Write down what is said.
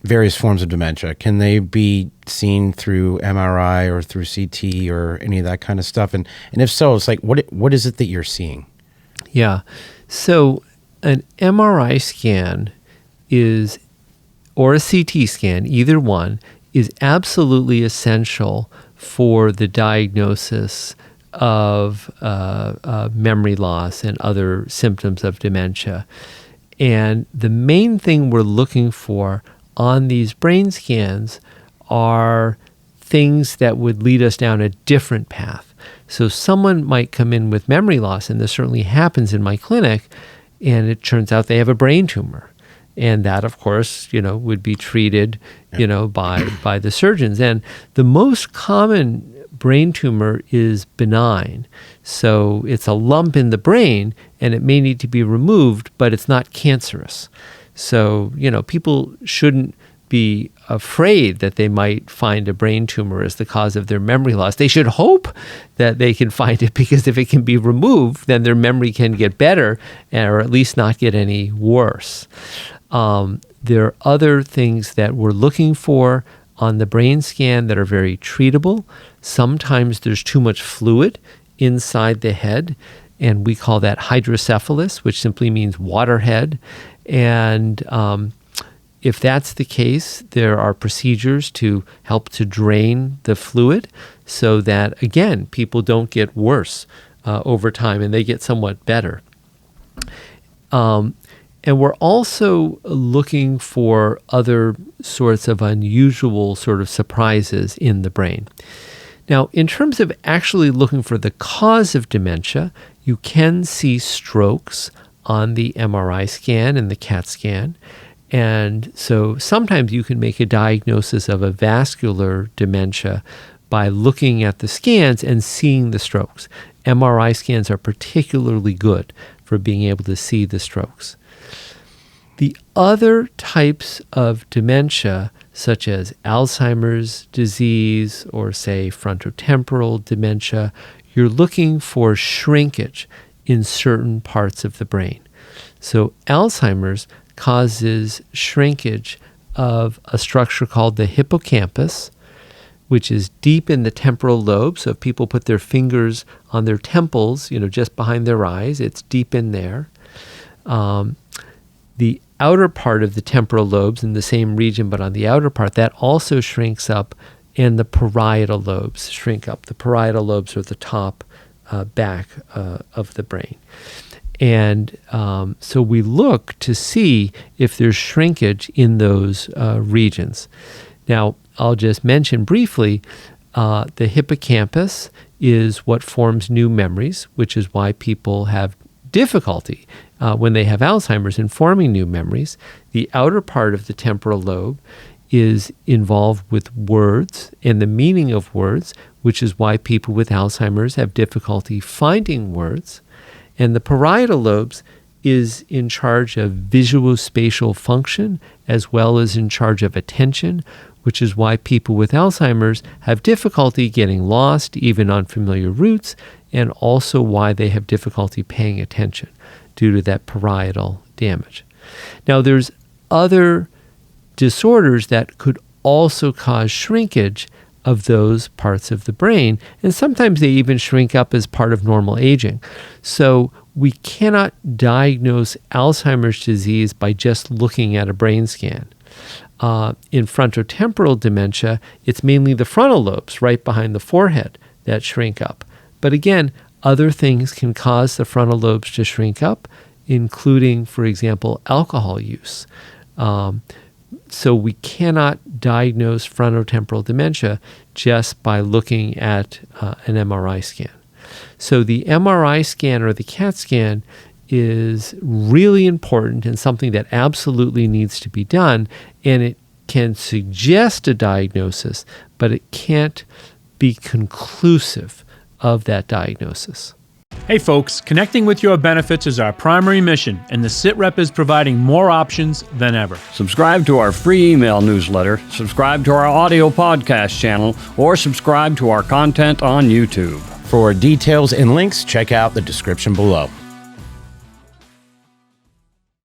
various forms of dementia? Can they be seen through MRI or through CT or any of that kind of stuff? And if so, it's like, what is it that you're seeing? Yeah. So an MRI scan or a CT scan, either one, is absolutely essential for the diagnosis of memory loss and other symptoms of dementia. And the main thing we're looking for on these brain scans are things that would lead us down a different path. So someone might come in with memory loss, and this certainly happens in my clinic, and it turns out they have a brain tumor. And that, of course, would be treated, by the surgeons. And the most common brain tumor is benign. So it's a lump in the brain, and it may need to be removed, but it's not cancerous. So, people shouldn't be afraid that they might find a brain tumor as the cause of their memory loss. They should hope that they can find it, because if it can be removed, then their memory can get better, or at least not get any worse. There are other things that we're looking for on the brain scan that are very treatable. Sometimes there's too much fluid inside the head, and we call that hydrocephalus, which simply means waterhead. And if that's the case, there are procedures to help to drain the fluid so that, again, people don't get worse over time, and they get somewhat better. And we're also looking for other sorts of unusual sort of surprises in the brain. Now, in terms of actually looking for the cause of dementia, you can see strokes on the MRI scan and the CAT scan. And so sometimes you can make a diagnosis of a vascular dementia by looking at the scans and seeing the strokes. MRI scans are particularly good for being able to see the strokes. The other types of dementia, such as Alzheimer's disease or, say, frontotemporal dementia, you're looking for shrinkage in certain parts of the brain. So Alzheimer's causes shrinkage of a structure called the hippocampus, which is deep in the temporal lobe. So if people put their fingers on their temples, just behind their eyes, it's deep in there. The outer part of the temporal lobes in the same region, but on the outer part, that also shrinks up, and the parietal lobes shrink up. The parietal lobes are the top back of the brain. And so we look to see if there's shrinkage in those regions. Now, I'll just mention briefly, the hippocampus is what forms new memories, which is why people have difficulty when they have Alzheimer's in forming new memories. The outer part of the temporal lobe is involved with words and the meaning of words, which is why people with Alzheimer's have difficulty finding words. And the parietal lobes is in charge of visuospatial function as well as in charge of attention, which is why people with Alzheimer's have difficulty getting lost, even on familiar routes, and also why they have difficulty paying attention due to that parietal damage. Now, there's other disorders that could also cause shrinkage of those parts of the brain, and sometimes they even shrink up as part of normal aging. So we cannot diagnose Alzheimer's disease by just looking at a brain scan. In frontotemporal dementia, it's mainly the frontal lobes right behind the forehead that shrink up. But again, other things can cause the frontal lobes to shrink up, including, for example, alcohol use. So we cannot diagnose frontotemporal dementia just by looking at an MRI scan. So the MRI scan or the CAT scan is really important and something that absolutely needs to be done, and it can suggest a diagnosis, but it can't be conclusive of that diagnosis. Hey folks, connecting with your benefits is our primary mission, and the SITREP is providing more options than ever. Subscribe to our free email newsletter, subscribe to our audio podcast channel, or subscribe to our content on YouTube. For details and links, check out the description below.